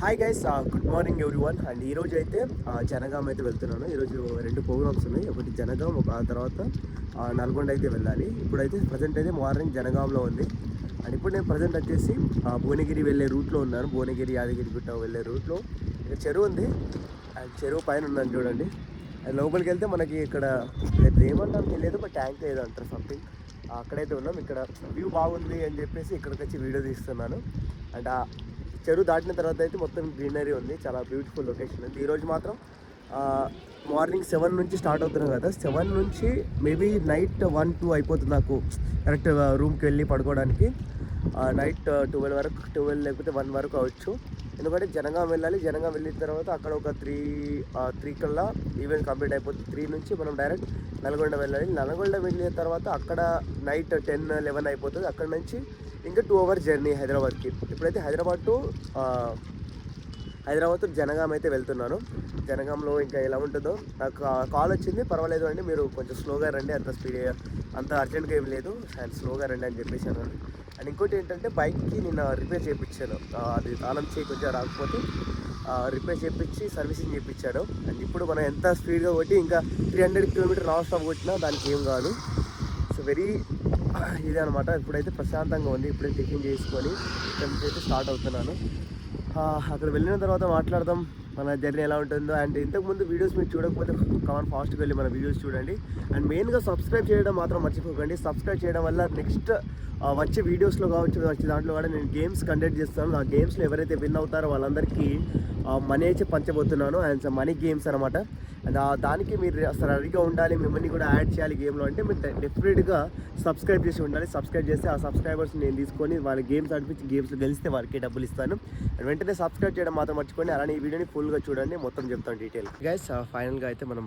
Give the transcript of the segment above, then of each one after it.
Hi guys, good morning everyone. And ఈరోజు అయితే జనగాం అయితే వెళ్తున్నాను. ఈరోజు 2 ప్రోగ్రామ్స్ ఉన్నాయి. ఒకటి జనగాం, ఆ తర్వాత నల్గొండ అయితే వెళ్ళాలి. ఇప్పుడైతే ప్రజెంట్ అయితే మార్నింగ్ జనగాంలో ఉంది. అండ్ ఇప్పుడు నేను ప్రజెంట్ వచ్చేసి భువనగిరి వెళ్ళే రూట్లో ఉన్నాను. భువనగిరి యాదగిరి గుట్ట వెళ్ళే రూట్లో ఇక్కడ చెరువు ఉంది. అండ్ చెరువు పైన ఉన్నాను చూడండి. అండ్ లోపలికి వెళ్తే మనకి ఇక్కడ ఏమన్నా తెలియదు, బట్ ట్యాంక్ ఏదో అంటారు సంథింగ్. అక్కడైతే ఉన్నాం. ఇక్కడ వ్యూ బాగుంది అని చెప్పేసి ఇక్కడికి వచ్చి వీడియో తీస్తున్నాను. అండ్ చెరువు దాటిన తర్వాత అయితే మొత్తం గ్రీనరీ ఉంది. చాలా బ్యూటిఫుల్ లొకేషన్ ఉంది. ఈరోజు మాత్రం మార్నింగ్ 7 నుంచి స్టార్ట్ అవుతున్నాం కదా. 7 నుంచి మేబీ నైట్ 1-2 అయిపోతుంది నాకు కరెక్ట్ రూమ్కి వెళ్ళి పడుకోవడానికి. నైట్ 12 వరకు, 12 లేకపోతే 1 వరకు అవచ్చు. ఎందుకంటే జనగాం వెళ్ళాలి. జనగాం వెళ్ళిన తర్వాత అక్కడ ఒక 3 కల్లా ఈవెంట్ కంప్లీట్ అయిపోతుంది. 3 నుంచి మనం డైరెక్ట్ నల్గొండ వెళ్ళాలి. నల్గొండ వెళ్ళిన తర్వాత అక్కడ నైట్ 10-11 అయిపోతుంది. అక్కడ నుంచి ఇంకా 2 అవర్స్ జర్నీ హైదరాబాద్కి. ఇప్పుడైతే హైదరాబాద్ టు జనగాం అయితే వెళ్తున్నాను. జనగాంలో ఇంకా ఎలా ఉంటుందో నాకు కాల్ వచ్చింది. పర్వాలేదు అండి, మీరు కొంచెం స్లోగా రండి, అంత అర్జెంట్గా ఏం లేదు, అండ్ స్లోగా రండి అని చెప్పేసాను. అండ్ ఇంకోటి ఏంటంటే బైక్కి నేను రిపేర్ చేయించాను. అది తాళం చేయి కొంచెం రాకపోతే రిపేర్ చేయించి సర్వీసింగ్ చేయించాడు. అండ్ ఇప్పుడు మనం ఎంత స్పీడ్గా కొట్టి ఇంకా 300 కిలోమీటర్ నాన్ స్టాప్ కొట్టినా దానికి ఏం కాదు. సో వెరీ ఇదే అనమాట. ఇప్పుడైతే ప్రశాంతంగా ఉంది. ఇప్పుడే టిఫిన్ చేసుకొని ఇక్కడ నుంచి అయితే స్టార్ట్ అవుతున్నాను. అక్కడ వెళ్ళిన తర్వాత మాట్లాడదాం మన జర్నీ ఎలా ఉంటుందో. అండ్ ఇంతకుముందు వీడియోస్ మీరు చూడకపోతే కమాన్ ఫాస్ట్గా వెళ్ళి మన వీడియోస్ చూడండి. అండ్ మెయిన్గా సబ్స్క్రైబ్ చేయడం మాత్రం మర్చిపోకండి. సబ్స్క్రైబ్ చేయడం వల్ల నెక్స్ట్ వచ్చే వీడియోస్లో కావచ్చు, వచ్చే దాంట్లో కూడా నేను గేమ్స్ కండక్ట్ చేస్తాను. ఆ గేమ్స్లో ఎవరైతే విన్ అవుతారో వాళ్ళందరికీ మనీ అయితే పంచబోతున్నాను. అండ్ మనీ గేమ్స్ అనమాట. అండ్ దానికి మీరు అసలు రెడీగా ఉండాలి. మిమ్మల్ని కూడా యాడ్ చేయాలి గేమ్లో అంటే మీరు డెఫినెట్గా సబ్స్క్రైబ్ చేసి ఉండాలి. సబ్స్క్రైబ్ చేస్తే ఆ సబ్స్క్రైబర్స్ నేను తీసుకొని వాళ్ళ గేమ్స్ ఆడిపించి గేమ్స్లో గెలిస్తే వాళ్ళకి డబ్బులు ఇస్తాను. అండ్ వెంటనే సబ్స్క్రైబ్ చేయడం మాత్రం మర్చిపోండి. అలానే ఈ వీడియోని ఫుల్గా చూడండి, మొత్తం చెప్తాను డీటెయిల్. గైస్, ఫైనల్గా అయితే మనం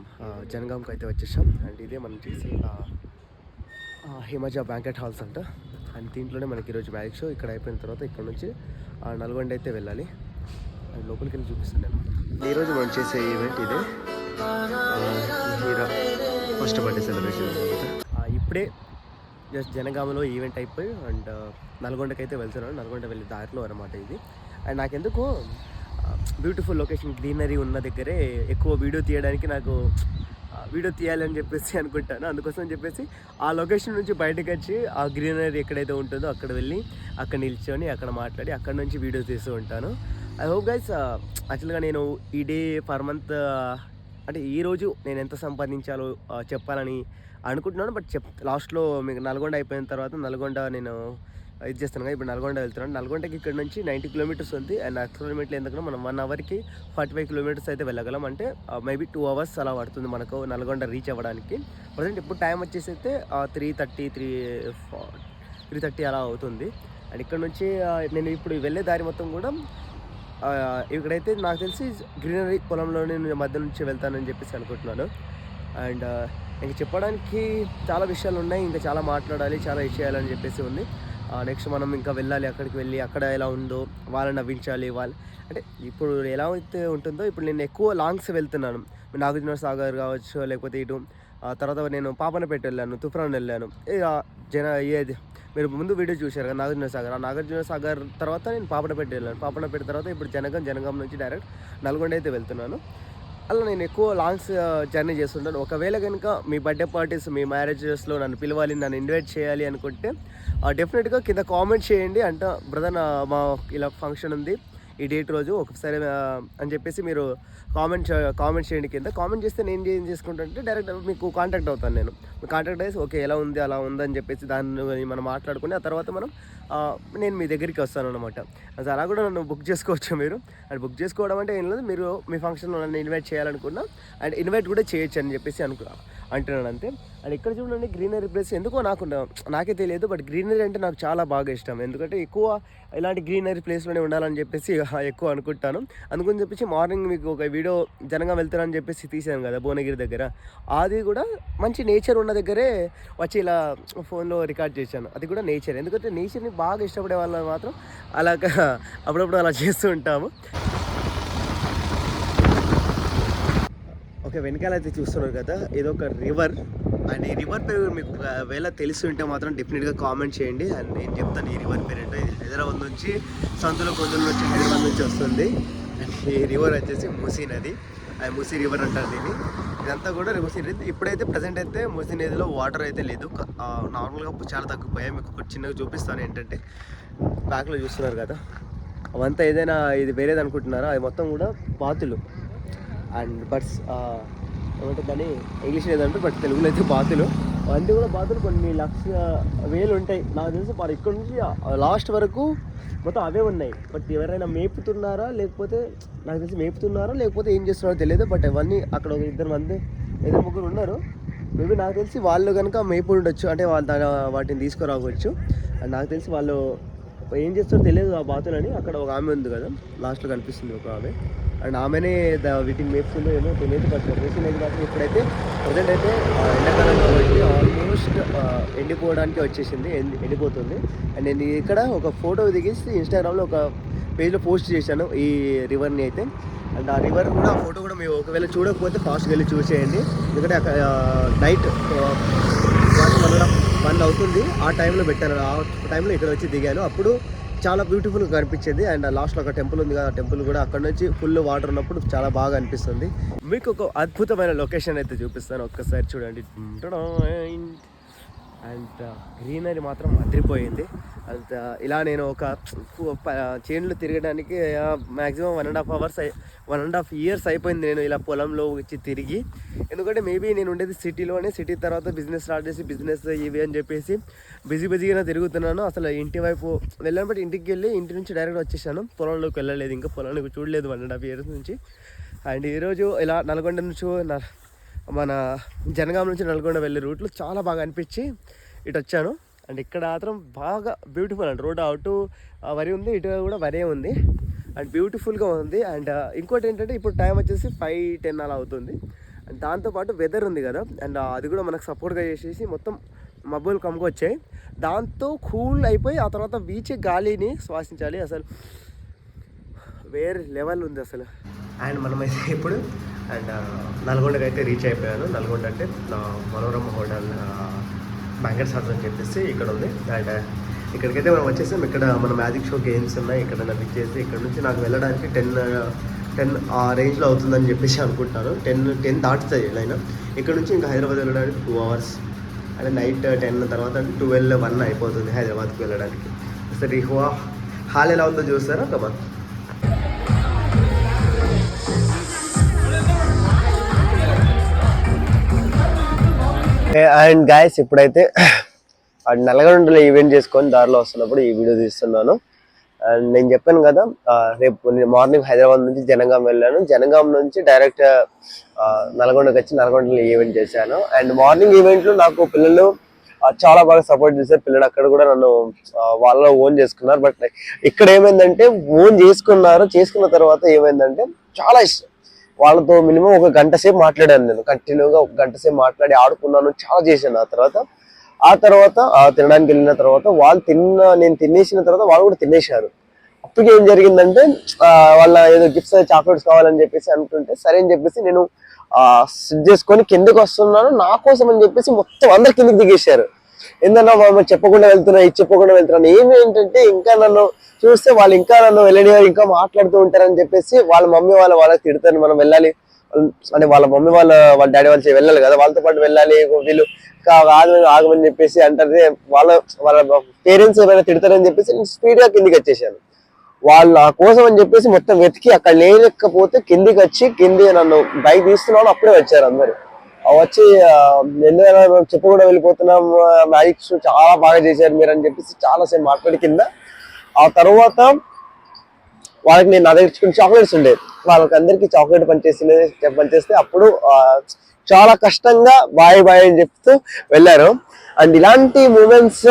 జనగాంకి అయితే వచ్చేసాం. అండ్ ఇదే మనం చేసి హిమజ బ్యాంకెట్ హాల్స్ అంట. అండ్ దీంట్లోనే మనకి ఈరోజు మ్యాజిక్ షో. ఇక్కడ అయిపోయిన తర్వాత ఇక్కడ నుంచి నల్గొండ అయితే వెళ్ళాలి. అండ్ లోపలికి వెళ్ళి చూపిస్తాను నేను. ఈరోజు మనం చేసే ఈవెంట్ ఇదే, హీరో ఫస్ట్ బర్త్డే సెలబ్రేషన్ అనమాట. ఇప్పుడే జస్ట్ జనగామలో ఈవెంట్ అయిపోయి అండ్ నల్గొండకి అయితే వెళ్తున్నాను. నల్గొండ వెళ్ళే దారిలో అనమాట ఇది. అండ్ నాకెందుకు బ్యూటిఫుల్ లొకేషన్, గ్రీనరీ ఉన్న దగ్గరే ఎక్కువ వీడియో తీయడానికి నాకు వీడియో తీయాలని చెప్పేసి అనుకుంటాను. అందుకోసం చెప్పేసి ఆ లొకేషన్ నుంచి బయటకు వచ్చి ఆ గ్రీనరీ ఎక్కడైతే ఉంటుందో అక్కడ వెళ్ళి అక్కడ నిల్చొని అక్కడ మాట్లాడి అక్కడ నుంచి వీడియోస్ తీస్తూ ఉంటాను. ఐ హోప్ గైస్, యాక్చువల్గా నేను ఈ డే పర్ మంత్ అంటే ఈరోజు నేను ఎంత సంపాదించాలో చెప్పాలని అనుకుంటున్నాను. బట్ లాస్ట్లో మీకు నల్గొండ అయిపోయిన తర్వాత నల్గొండ నేను ఇది చేస్తాను కదా. ఇప్పుడు నల్గొండ వెళ్తున్నాను. నల్గొండకి ఇక్కడ నుంచి 90 కిలోమీటర్స్ ఉంది. అండ్ అక్సిలోమీటర్లు ఎందుకంటే మనం 1 అవర్కి 45 కిలోమీటర్స్ అయితే వెళ్ళగలం. అంటే మేబీ 2 అవర్స్ అలా పడుతుంది మనకు నల్గొండ రీచ్ అవ్వడానికి. ప్రజెంట్ ఇప్పుడు టైం వచ్చేసి అయితే 3:30 అలా అవుతుంది. అండ్ ఇక్కడ నుంచి నేను ఇప్పుడు వెళ్ళే దారి మొత్తం కూడా ఇక్కడైతే నాకు తెలిసి గ్రీనరీ పొలంలోనే నేను మధ్య నుంచి వెళ్తానని చెప్పేసి అనుకుంటున్నాను. అండ్ ఇంక చెప్పడానికి చాలా విషయాలు ఉన్నాయి, ఇంకా చాలా మాట్లాడాలి, చాలా చేయాలని చెప్పేసి ఉంది. నెక్స్ట్ మనం ఇంకా వెళ్ళాలి, అక్కడికి వెళ్ళి అక్కడ ఎలా ఉందో వాళ్ళని నవ్వించాలి. అంటే ఇప్పుడు ఎలా అయితే ఉంటుందో, ఇప్పుడు నేను ఎక్కువ లాంగ్స్ వెళ్తున్నాను. నాగార్జున సాగర్ కావచ్చు, లేకపోతే ఇటు తర్వాత నేను పాపన్నపేట వెళ్ళాను, తుఫ్రాన్ వెళ్ళాను. ఏది మీరు ముందు వీడియో చూశారు కదా నాగార్జున సాగర్. ఆ నాగార్జున సాగర్ తర్వాత నేను పాపన్నపేట వెళ్ళాను. పాపన్నపేట తర్వాత ఇప్పుడు జనగాం నుంచి డైరెక్ట్ నల్గొండ అయితే వెళ్తున్నాను. అలా నేను ఎక్కువ లాంగ్స్ జర్నీ చేస్తుంటాను. ఒకవేళ కనుక మీ బర్త్డే పార్టీస్, మీ మ్యారేజెస్లో నన్ను పిలవాలి, నన్ను ఇన్వైట్ చేయాలి అనుకుంటే డెఫినెట్గా కింద కామెంట్ చేయండి. అంటే బ్రదర్ మా ఇలా ఫంక్షన్ ఉంది ఈ డేట్ రోజు ఒకసారి అని చెప్పేసి మీరు కామెంట్ చేయండి. కింద కామెంట్ చేస్తే నేను ఏం చేసుకుంటానంటే డైరెక్ట్ మీకు కాంటాక్ట్ అవుతాను. నేను కాంటాక్ట్ చేసి ఓకే ఎలా ఉంది అలా ఉందని చెప్పేసి దాన్ని మనం మాట్లాడుకుని ఆ తర్వాత నేను మీ దగ్గరికి వస్తాను అనమాట. అది అలా కూడా నన్ను బుక్ చేసుకోవచ్చు మీరు. అండ్ బుక్ చేసుకోవడం అంటే ఏం లేదు, మీరు మీ ఫంక్షన్లో నన్ను ఇన్వైట్ చేయాలనుకున్నా అండ్ ఇన్వైట్ కూడా చేయొచ్చు అని చెప్పేసి అంటున్నాను అంతే. అండ్ ఇక్కడ చూడండి గ్రీనరీ ప్లేస్ ఎందుకో నాకే తెలియదు, బట్ గ్రీనరీ అంటే నాకు చాలా బాగా ఇష్టం. ఎందుకంటే ఎక్కువ ఇలాంటి గ్రీనరీ ప్లేస్లోనే ఉండాలని చెప్పేసి ఎక్కువ అనుకుంటాను. అందుకని చెప్పేసి మార్నింగ్ మీకు ఒక వీడియో జనగా వెళ్తానని చెప్పేసి తీసాను కదా భువనగిరి దగ్గర, అది కూడా మంచి నేచర్ ఉన్న దగ్గరే వచ్చి ఇలా ఫోన్లో రికార్డ్ చేశాను. అది కూడా నేచర్, ఎందుకంటే నేచర్ని బాగా ఇష్టపడే వాళ్ళని మాత్రం అలాగా అప్పుడప్పుడు అలా చేస్తూ ఉంటాము. ఓకే, వెనకాల అయితే చూస్తున్నారు కదా, ఇది ఒక రివర్. అండ్ ఈ రివర్ పేరు మీకు ఒకవేళ తెలిసి ఉంటే మాత్రం డెఫినెట్గా కామెంట్ చేయండి. అండ్ నేను చెప్తాను ఈ రివర్ పేరు ఏంటో. ఇది హైదరాబాద్ నుంచి, సంతుల కొద్దుల నుంచి హైదరాబాద్ నుంచి వస్తుంది. ఈ రివర్ వచ్చేసి మూసీ నది, అది మూసీ రివర్ అంటారు దీన్ని. ఇదంతా కూడా మూసీ నది. ఇప్పుడైతే ప్రజెంట్ అయితే మూసీ నదిలో వాటర్ అయితే లేదు, నార్మల్గా చాలా తగ్గిపోయాయి. మీకు ఒక చిన్నగా చూపిస్తాను. ఏంటంటే బ్యాక్లో చూస్తున్నారు కదా, అవంతా ఏదైనా ఇది వేరేది అనుకుంటున్నారా, అది మొత్తం కూడా బాతులు అండ్ బర్డ్స్, ఏమంటే దాన్ని ఇంగ్లీష్ లేదంటే బట్ తెలుగులో అయితే బాతులు. అవన్నీ కూడా బాతులు కొన్ని వేలు ఉంటాయి నాకు తెలిసి. మరి ఇక్కడ నుంచి లాస్ట్ వరకు మొత్తం అవే ఉన్నాయి. బట్ ఎవరైనా మేపుతున్నారా లేకపోతే, నాకు తెలిసి మేపుతున్నారా లేకపోతే ఏం చేస్తున్నారో తెలియదు. బట్ అవన్నీ అక్కడ ఒక ఇద్దరు ముగ్గురు ఉన్నారు. మేబీ నాకు తెలిసి వాళ్ళు కనుక మేపు ఉండొచ్చు, అంటే వాళ్ళు వాటిని తీసుకురావచ్చు. అండ్ నాకు తెలిసి వాళ్ళు ఏం చేస్తారో తెలియదు ఆ బాతులని. అక్కడ ఒక ఆమె ఉంది కదా లాస్ట్లో కనిపిస్తుంది ఒక ఆమె, అండ్ ఆమెనే వీటిని మేపుతుందో ఏమో తెలియదు. బట్ లొకేషన్ అయితే మాత్రం ఇప్పుడైతే ప్రజెంట్ అయితే ఎండాకాలం కాబట్టి ఆల్మోస్ట్ ఎండిపోవడానికి వచ్చేసింది, ఎండిపోతుంది. అండ్ నేను ఇక్కడ ఒక ఫోటో దిగేసి ఇన్స్టాగ్రామ్లో ఒక పేజ్లో పోస్ట్ చేశాను ఈ రివర్ని అయితే. అండ్ ఆ రివర్ కూడా ఆ ఫోటో కూడా మీరు ఒకవేళ చూడకపోతే ఫాస్ట్గా వెళ్ళి చూసేయండి. ఎందుకంటే అక్కడ నైట్ 1 అవుతుంది ఆ టైంలో పెట్టాను. ఆ టైంలో ఇక్కడ వచ్చి దిగాను. అప్పుడు చాలా బ్యూటిఫుల్గా కనిపించేది. అండ్ లాస్ట్లో ఒక టెంపుల్ ఉంది కదా, ఆ టెంపుల్ కూడా అక్కడ నుంచి ఫుల్ వాటర్ ఉన్నప్పుడు చాలా బాగా అనిపిస్తుంది. మీకు ఒక అద్భుతమైన లొకేషన్ అయితే చూపిస్తాను, ఒక్కసారి చూడండి. అండ్ గ్రీనరీ మాత్రం అదిరిపోయింది. అంత ఇలా నేను ఒక చేనులు తిరగడానికి మ్యాక్సిమం 1.5 ఇయర్స్ అయిపోయింది నేను ఇలా పొలంలో వచ్చి తిరిగి. ఎందుకంటే మేబీ నేను ఉండేది సిటీలోనే, సిటీ తర్వాత బిజినెస్ స్టార్ట్ చేసి బిజినెస్ ఇవి అని చెప్పేసి బిజీగా తిరుగుతున్నాను. అసలు ఇంటి వైపు వెళ్ళాను, బట్ ఇంటికి వెళ్ళి ఇంటి నుంచి డైరెక్ట్ వచ్చేసాను. పొలంలోకి వెళ్ళలేదు, ఇంకా పొలానికి చూడలేదు 1.5 ఇయర్స్ నుంచి. అండ్ ఈరోజు ఇలా నల్గొండ నుంచి మన జనగాం నుంచి నల్గొండ వెళ్ళే రూట్లో చాలా బాగా అనిపించి ఇటు వచ్చాను. అండ్ ఇక్కడ మాత్రం బాగా బ్యూటిఫుల్ అండి. రోడ్ అటు వరి ఉంది, ఇటు కూడా వరే ఉంది. అండ్ బ్యూటిఫుల్గా ఉంది. అండ్ ఇంకోటి ఏంటంటే ఇప్పుడు టైం వచ్చేసి 5:10 అలా అవుతుంది. అండ్ దాంతోపాటు వెదర్ ఉంది కదా, అండ్ అది కూడా మనకు సపోర్ట్గా చేసేసి మొత్తం మబ్బులు కమ్ముకొచ్చాయి. దాంతో కూల్ అయిపోయి ఆ తర్వాత వీచే గాలిని శ్వాసించాలి. అసలు వేరే లెవెల్ ఉంది అసలు. అండ్ మనమైతే ఇప్పుడు అండ్ నల్గొండకి అయితే రీచ్ అయిపోయాను. నల్గొండ అంటే మనోరమ హోటల్ బ్యాంకెట్స్ హాల్స్ అని చెప్పేసి ఇక్కడ ఉంది. అండ్ ఇక్కడికైతే మనం వచ్చేసాం. ఇక్కడ మన మ్యాజిక్ షో గేమ్స్ ఉన్నాయి. ఇక్కడ నన్ను ఇచ్చేసి ఇక్కడ నుంచి నాకు వెళ్ళడానికి 10 ఆ రేంజ్లో అవుతుందని చెప్పేసి అనుకుంటున్నాను. 10 దాటుతుంది లైన్. ఇక్కడ నుంచి ఇంకా హైదరాబాద్ వెళ్ళడానికి 2 hours. అంటే నైట్ 10 తర్వాత అంటే 12-1 అయిపోతుంది హైదరాబాద్కి వెళ్ళడానికి. సరే హాల్ ఎలా ఉందో చూస్తారా కమా. అండ్ గాయస్ ఇప్పుడైతే నల్గొండలో ఈవెంట్ చేసుకొని దారిలో వస్తున్నప్పుడు ఈ వీడియో తీస్తున్నాను. అండ్ నేను చెప్పాను కదా రేపు మార్నింగ్ హైదరాబాద్ నుంచి జనగాం వెళ్ళాను. జనగాం నుంచి డైరెక్ట్ నల్గొండకి వచ్చి నల్గొండలో ఈవెంట్ చేశాను. అండ్ మార్నింగ్ ఈవెంట్లో నాకు పిల్లలు చాలా బాగా సపోర్ట్ చేశారు. పిల్లలు అక్కడ కూడా నన్ను వాళ్ళలో ఓన్ చేసుకున్నారు. బట్ ఇక్కడ ఏమైందంటే చేసుకున్న తర్వాత ఏమైందంటే చాలా ఇష్టం వాళ్ళతో. మినిమం 1 గంట సేపు మాట్లాడాను నేను, కంటిన్యూగా 1 గంట సేపు మాట్లాడి ఆడుకున్నాను, చాలా చేశాను. ఆ తర్వాత తినడానికి వెళ్ళిన తర్వాత నేను తినేసిన తర్వాత వాళ్ళు కూడా తినేశారు. అప్పటికి ఏం జరిగిందంటే వాళ్ళ ఏదో గిఫ్ట్స్ చాక్లెట్స్ కావాలని చెప్పేసి అనుకుంటే సరే అని చెప్పేసి నేను సిట్ చేసుకొని కిందకి వస్తున్నాను. నా కోసం అని చెప్పేసి మొత్తం అందరు కిందకి దిగేశారు. ఏందన్నా వాళ్ళు చెప్పకుండా వెళ్తున్నాను. ఏంటంటే ఇంకా నన్ను చూస్తే వాళ్ళు ఇంకా నన్ను వెళ్ళనివారు, ఇంకా మాట్లాడుతూ ఉంటారని చెప్పేసి వాళ్ళ మమ్మీ వాళ్ళకి తిడతారు. మనం వెళ్ళాలి అంటే వాళ్ళ మమ్మీ వాళ్ళ డాడీ వాళ్ళు వెళ్ళాలి కదా, వాళ్ళతో పాటు వెళ్ళాలి. వీళ్ళు ఆగమని చెప్పేసి అంటారు. వాళ్ళ పేరెంట్స్ ఏమైనా తిడతారని చెప్పేసి నేను స్పీడ్గా కిందికి వచ్చేసాను. వాళ్ళ కోసం అని చెప్పేసి మొత్తం వెతికి అక్కడ లేకపోతే కిందికి వచ్చి నన్ను బైక్ తీస్తున్నాను. అప్పుడే వచ్చారు అందరు. వచ్చి ఎందుకైనా చెప్పకుండా వెళ్ళిపోతున్నాం, మ్యాజిక్ షో చాలా బాగా చేశారు మీరు అని చెప్పేసి చాలాసేపు మాట్లాడి కింద. ఆ తర్వాత వాళ్ళకి నేను నా దగ్గర చాక్లెట్స్ ఉండేది, వాళ్ళకి అందరికి చాక్లెట్ పనిచేస్తే అప్పుడు చాలా కష్టంగా బాయ్ అని చెప్తూ వెళ్ళారు. అండ్ ఇలాంటి మూమెంట్స్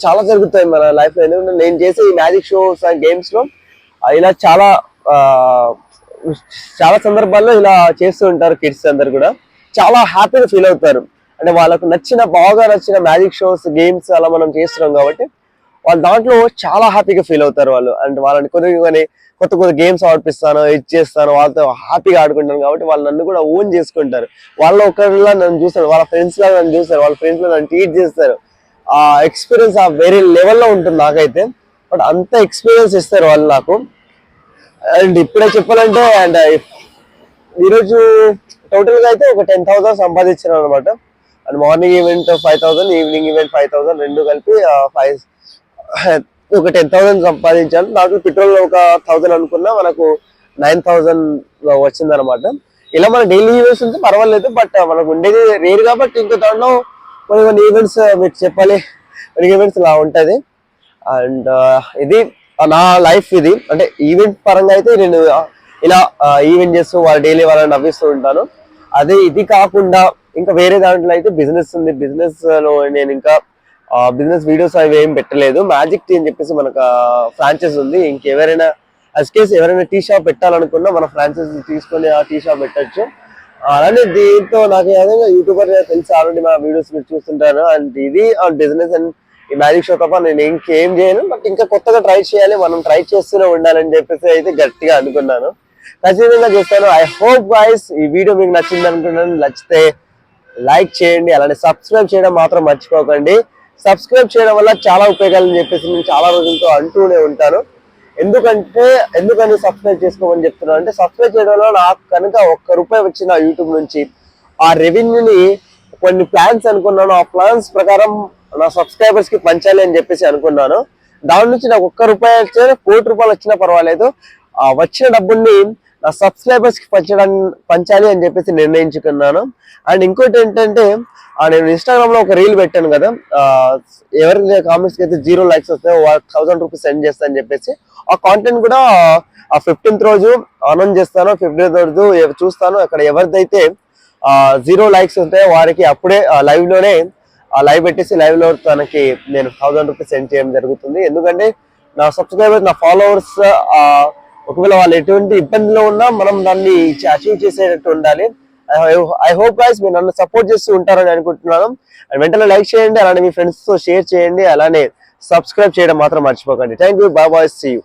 చాలా జరుగుతాయి మన లైఫ్ లో. ఎందుకంటే నేను చేసే ఈ మ్యాజిక్ షోస్ అండ్ గేమ్స్ లో ఇలా చాలా సందర్భాల్లో ఇలా చేస్తూ ఉంటారు. కిడ్స్ అందరు కూడా చాలా హ్యాపీగా ఫీల్ అవుతారు. అంటే వాళ్ళకు బాగా నచ్చిన మ్యాజిక్ షోస్ గేమ్స్ అలా మనం చేస్తున్నాం కాబట్టి వాళ్ళు దాంట్లో చాలా హ్యాపీగా ఫీల్ అవుతారు వాళ్ళు. అండ్ వాళ్ళని కొత్త గేమ్స్ ఆడిపిస్తాను, ఇది చేస్తాను, వాళ్ళతో హ్యాపీగా ఆడుకుంటాను కాబట్టి వాళ్ళు నన్ను కూడా ఓన్ చేసుకుంటారు. వాళ్ళు ఒకరిలా నన్ను చూస్తారు, వాళ్ళ ఫ్రెండ్స్ లా నన్ను చూస్తారు, వాళ్ళ ఫ్రెండ్స్ లో నన్ను ట్రీట్ చేస్తారు. ఆ ఎక్స్పీరియన్స్ వేరే లెవెల్లో ఉంటుంది నాకైతే. బట్ అంత ఎక్స్పీరియన్స్ ఇస్తారు వాళ్ళు నాకు. అండ్ ఇప్పుడే చెప్పాలంటే అండ్ ఈరోజు టోటల్ గా అయితే ఒక 10,000 సంపాదించాను అనమాట. And morning event 5,000, evening event 5,000 రెండు కలిపి ఒక 10,000 సంపాదించాను. దాంట్లో పెట్రోల్ ఒక 1,000 అనుకున్నా మనకు 9,000 వచ్చిందనమాట. ఇలా మన డైలీ ఈవెంట్స్ ఉంటే పర్వాలేదు, బట్ మనకు ఉండేది రేర్ కాబట్టి ఇంకా దాంట్లో కొన్ని ఈవెంట్స్ మీకు చెప్పాలి, కొన్ని ఈవెంట్స్ ఇలా ఉంటది. అండ్ ఇది నా లైఫ్ ఇది. అంటే ఈవెంట్ పరంగా అయితే నేను ఇలా ఈవెంట్ చేస్తూ వాళ్ళ డైలీ వాళ్ళని నవ్విస్తూ ఉంటాను. అదే ఇది కాకుండా ఇంకా వేరే దాంట్లో అయితే బిజినెస్ ఉంది. బిజినెస్ లో నేను ఇంకా బిజినెస్ వీడియోస్ అవి ఏం పెట్టలేదు. మ్యాజిక్ టీ అని చెప్పేసి మనకు ఫ్రాంచైజ్ ఉంది. ఇంకెవరైనా అస్కేస్ ఎవరైనా టీ షాప్ పెట్టాలనుకున్నా మన ఫ్రాంచైజ్ తీసుకొని ఆ టీ షాప్ పెట్టచ్చు. అలానే దీంతో నాకు ఏదైనా యూట్యూబర్ తెలిసి ఆల్రెడీ మా వీడియోస్ మీరు చూస్తుంటారు. అండ్ ఇది బిజినెస్ అండ్ ఈ మ్యాజిక్ షో తప్ప నేను ఇంకేం చేయను. బట్ ఇంకా కొత్తగా ట్రై చేయాలి, మనం ట్రై చేస్తూనే ఉండాలని చెప్పేసి అయితే గట్టిగా అనుకున్నాను. ఖచ్చితంగా చేస్తాను. ఐ హోప్ గైస్ ఈ వీడియో మీకు నచ్చింది అనుకుంటున్నాను. నచ్చితే లైక్ చేయండి, అలానే సబ్స్క్రైబ్ చేయడం మాత్రం మర్చిపోకండి. సబ్స్క్రైబ్ చేయడం వల్ల చాలా ఉపయోగాలని చెప్పేసి నేను చాలా రోజులతో అంటూనే ఉంటాను. ఎందుకని సబ్స్క్రైబ్ చేసుకోమని చెప్తున్నాను అంటే, సబ్స్క్రైబ్ చేయడం వల్ల నాకు కనుక ₹1 వచ్చిన యూట్యూబ్ నుంచి ఆ రెవెన్యూని కొన్ని ప్లాన్స్ అనుకున్నాను. ఆ ప్లాన్స్ ప్రకారం నా సబ్స్క్రైబర్స్ కి పంచాలి అని చెప్పేసి అనుకున్నాను. దాని నుంచి నాకు ₹1 వచ్చే ₹1,00,00,000 వచ్చినా పర్వాలేదు. ఆ వచ్చిన డబ్బుల్ని నా సబ్స్క్రైబర్స్ కి పంచాలి అని చెప్పేసి నిర్ణయించుకున్నాను. అండ్ ఇంకోటి ఏంటంటే, నేను ఇన్స్టాగ్రామ్ లో ఒక రీల్ పెట్టాను కదా, ఎవరికి కామెంట్స్ కి అయితే 0 likes వస్తే ₹1,000 సెండ్ చేస్తా అని చెప్పేసి. ఆ కాంటెంట్ కూడా ఆ 15th రోజు అనౌన్స్ చేస్తాను. 15th రోజు చూస్తాను, అక్కడ ఎవరిదైతే 0 likes ఉంటాయో వారికి అప్పుడే లైవ్ లోనే లైవ్ పెట్టేసి లైవ్ లో తనకి నేను ₹1,000 సెండ్ చేయడం జరుగుతుంది. ఎందుకంటే నా సబ్స్క్రైబర్స్, నా ఫాలోవర్స్ ఒకవేళ వాళ్ళు ఎటువంటి ఇబ్బందిలో ఉన్నా మనం దాన్ని అచీవ్ చేసేటట్టు ఉండాలి. ఐ హోప్ గైస్ మీరు నన్ను సపోర్ట్ చేస్తూ ఉంటారని అనుకుంటున్నాను. వెంటనే లైక్ చేయండి, అలానే మీ ఫ్రెండ్స్ తో షేర్ చేయండి, అలానే సబ్స్క్రైబ్ చేయడం మాత్రం మర్చిపోకండి. Thank you, bye bye, see you.